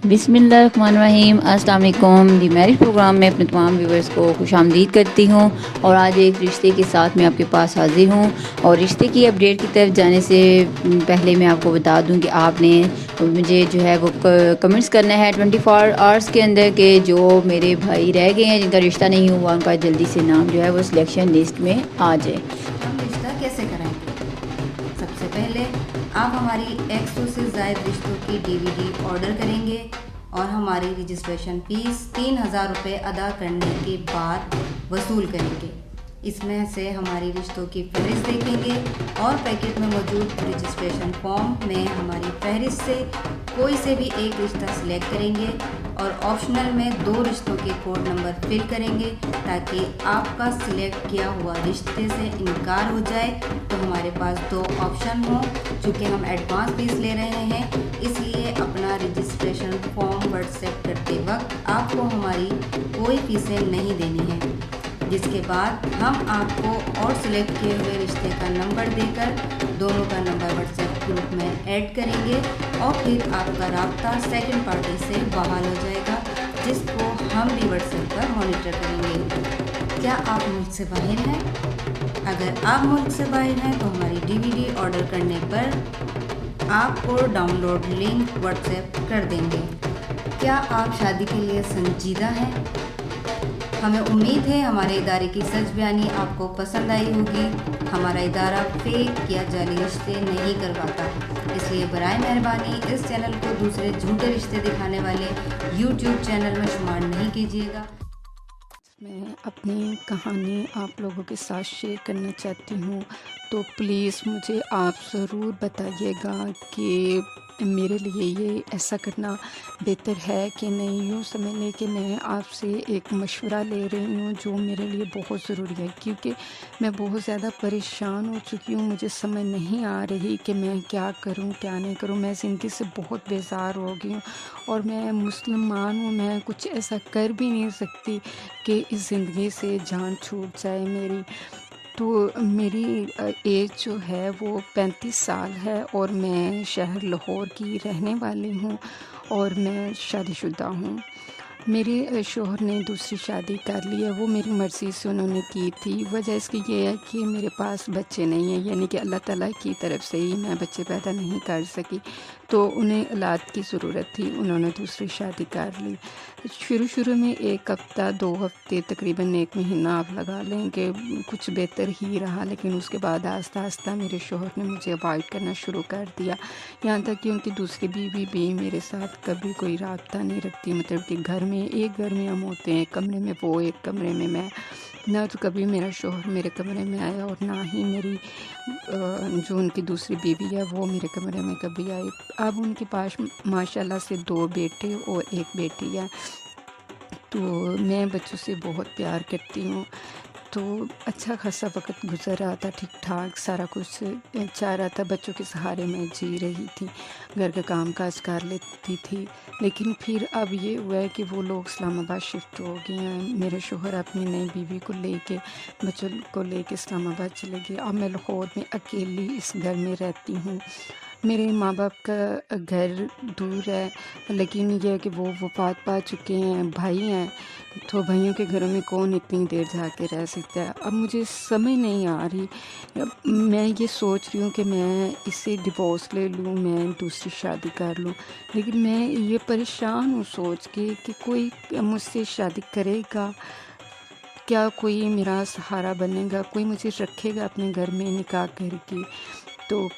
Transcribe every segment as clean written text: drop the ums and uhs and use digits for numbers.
बिस्मिल्लाहिर्रहमानिर्रहीम। अस्सलाम वालेकुम। दी मैरिज प्रोग्राम में अपने तमाम व्यूवर्स को खुश आमदीद करती हूँ और आज एक रिश्ते के साथ मैं आपके पास हाजिर हूँ। और रिश्ते की अपडेट की तरफ जाने से पहले मैं आपको बता दूँ कि आपने मुझे जो है वो कमेंट्स करना है 24 आवर्स के अंदर के जो मेरे भाई रह गए हैं जिनका रिश्ता नहीं हुआ उनका जल्दी से नाम जो है वो सिलेक्शन लिस्ट में आ जाए। हम रिश्ता कैसे कराएंगे? सबसे पहले आप हमारी 100 से ज़ायद रिश्तों की DVD ऑर्डर करेंगे और हमारी रजिस्ट्रेशन फ़ीस 3000 रुपये अदा करने के बाद वसूल करेंगे। इसमें से हमारी रिश्तों की फहरिस्त देखेंगे और पैकेट में मौजूद रजिस्ट्रेशन फॉर्म में हमारी फहरिस्त से कोई से भी एक रिश्ता सिलेक्ट करेंगे और ऑप्शनल में 2 रिश्तों के कोड नंबर फिल करेंगे ताकि आपका सिलेक्ट किया हुआ रिश्ते से इनकार हो जाए तो हमारे पास 2 ऑप्शन हों। चूँकि हम एडवांस फीस ले रहे हैं इसलिए अपना रजिस्ट्रेशन फॉर्म व्हाट्सएप करते वक्त आपको हमारी कोई फीसें नहीं देनी है, जिसके बाद हम आपको और सिलेक्ट किए हुए रिश्ते का नंबर देकर दोनों का नंबर व्हाट्सएप ग्रुप में ऐड करेंगे और फिर आपका राब्ता सेकंड पार्टी से बहाल हो जाएगा, जिसको हम भी व्हाट्सएप पर मॉनिटर करेंगे। क्या आप मुल्क से बाहर हैं? अगर आप मुल्क से बाहर हैं तो हमारी DVD ऑर्डर करने पर आपको डाउनलोड लिंक व्हाट्सएप कर देंगे। क्या आप शादी के लिए संजीदा हैं? हमें उम्मीद है हमारे इदारे की सच बयानी आपको पसंद आई होगी। हमारा इदारा फेक या जाली रिश्ते नहीं करवाता, इसलिए बराए मेहरबानी इस चैनल को दूसरे झूठे रिश्ते दिखाने वाले YouTube चैनल में शुमार नहीं कीजिएगा। मैं अपनी कहानी आप लोगों के साथ शेयर करना चाहती हूँ, तो प्लीज़ मुझे आप ज़रूर बताइएगा कि मेरे लिए ये ऐसा करना बेहतर है कि नहीं। यूँ समझ लें कि मैं आपसे एक मशवरा ले रही हूँ जो मेरे लिए बहुत ज़रूरी है, क्योंकि मैं बहुत ज़्यादा परेशान हो चुकी हूँ। मुझे समझ नहीं आ रही कि मैं क्या करूँ क्या नहीं करूँ। मैं ज़िंदगी से बहुत बेजार हो गई हूँ और मैं मुसलमान हूँ, मैं कुछ ऐसा कर भी नहीं सकती कि इस ज़िंदगी से जान छूट जाए मेरी। तो मेरी एज जो है वो 35 साल है और मैं शहर लाहौर की रहने वाली हूँ और मैं शादीशुदा हूँ। मेरे शौहर ने दूसरी शादी कर ली है, वो मेरी मर्ज़ी से उन्होंने की थी। वजह इसकी ये है कि मेरे पास बच्चे नहीं हैं, यानी कि अल्लाह ताला की तरफ से ही मैं बच्चे पैदा नहीं कर सकी, तो उन्हें औलाद की ज़रूरत थी, उन्होंने दूसरी शादी कर ली। शुरू में 1 हफ़्ता 2 हफ़्ते तकरीबन 1 महीना आप लगा लें कि कुछ बेहतर ही रहा, लेकिन उसके बाद आहिस्ता आहिस्ता मेरे शौहर ने मुझे अवॉइड करना शुरू कर दिया। यहाँ तक कि उनकी दूसरी बीवी भी मेरे साथ कभी कोई राब्ता नहीं रखती, मतलब कि घर में एक घर में हम होते हैं, कमरे में वो एक कमरे में मैं। ना तो कभी मेरा शौहर मेरे कमरे में आया और ना ही मेरी जो उनकी दूसरी बीवी है वो मेरे कमरे में कभी आई। अब उनके पास माशाल्लाह से 2 बेटे और 1 बेटी है, तो मैं बच्चों से बहुत प्यार करती हूँ। तो अच्छा खासा वक़्त गुज़र रहा था, ठीक-ठाक सारा कुछ चल रहा था, बच्चों के सहारे मैं जी रही थी, घर का काम-काज कर लेती थी। लेकिन फिर अब ये हुआ है कि वो लोग इस्लामाबाद शिफ्ट हो गए हैं। मेरे शौहर अपनी नई बीवी को लेके, बच्चों को लेके इस्लामाबाद चले गए। अब मैं लाहौर में अकेली इस घर में रहती हूँ। मेरे माँ-बाप का घर दूर है, लेकिन ये है कि वो वफ़ात पा चुके हैं, भाई हैं, तो भाइयों के घरों में कौन इतनी देर जाके रह सकता है। अब मुझे समझ नहीं आ रही, मैं ये सोच रही हूँ कि मैं इससे डिवोर्स ले लूँ, मैं दूसरी शादी कर लूँ, लेकिन मैं ये परेशान हूँ सोच के कि कोई मुझसे शादी करेगा, क्या कोई मेरा सहारा बनेगा, कोई मुझे रखेगा अपने घर में निकाह करके। तो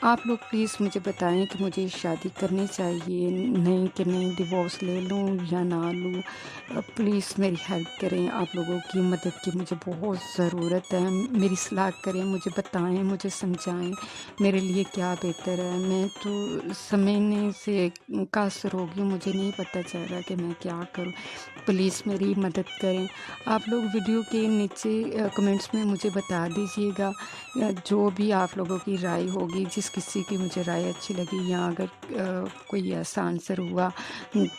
आप लोग प्लीज़ मुझे बताएं कि मुझे शादी करनी चाहिए नहीं कि नहीं, डिवोर्स ले लूँ या ना लूँ। प्लीज़ मेरी हेल्प करें, आप लोगों की मदद की मुझे बहुत ज़रूरत है। मेरी सलाह करें, मुझे बताएं, मुझे समझाएं मेरे लिए क्या बेहतर है। मैं तो समझने से कासर हो गई हूँ, मुझे नहीं पता चल रहा कि मैं क्या करूँ। प्लीज़ मेरी मदद करें। आप लोग वीडियो के नीचे कमेंट्स में मुझे बता दीजिएगा, जो भी आप लोगों की राय होगी جس کسی کی مجھے رائے اچھی لگی یا اگر کوئی ایسا آنسر ہوا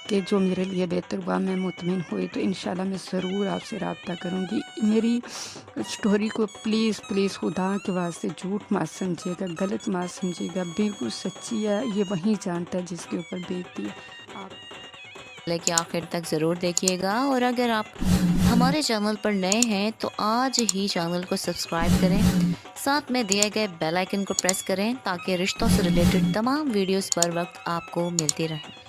کہ جو میرے لیے بہتر ہوا، میں مطمئن ہوئی، تو انشاءاللہ میں ضرور آپ سے رابطہ کروں گی۔ میری اسٹوری کو پلیز پلیز خدا کے واسطے جھوٹ مت سمجھیے گا، غلط مت سمجھیے گا، بالکل سچی ہے، یہ وہی جانتا ہے جس کے اوپر بیتتی ہے۔ آپ کہ آخر تک ضرور دیکھیے گا، اور اگر آپ ہمارے چینل پر نئے ہیں تو آج ہی چینل کو سبسکرائب کریں، ساتھ میں دیے گئے بیل آئیکن کو پریس کریں تاکہ رشتوں سے ریلیٹڈ تمام ویڈیوز پر وقت آپ کو ملتی رہیں۔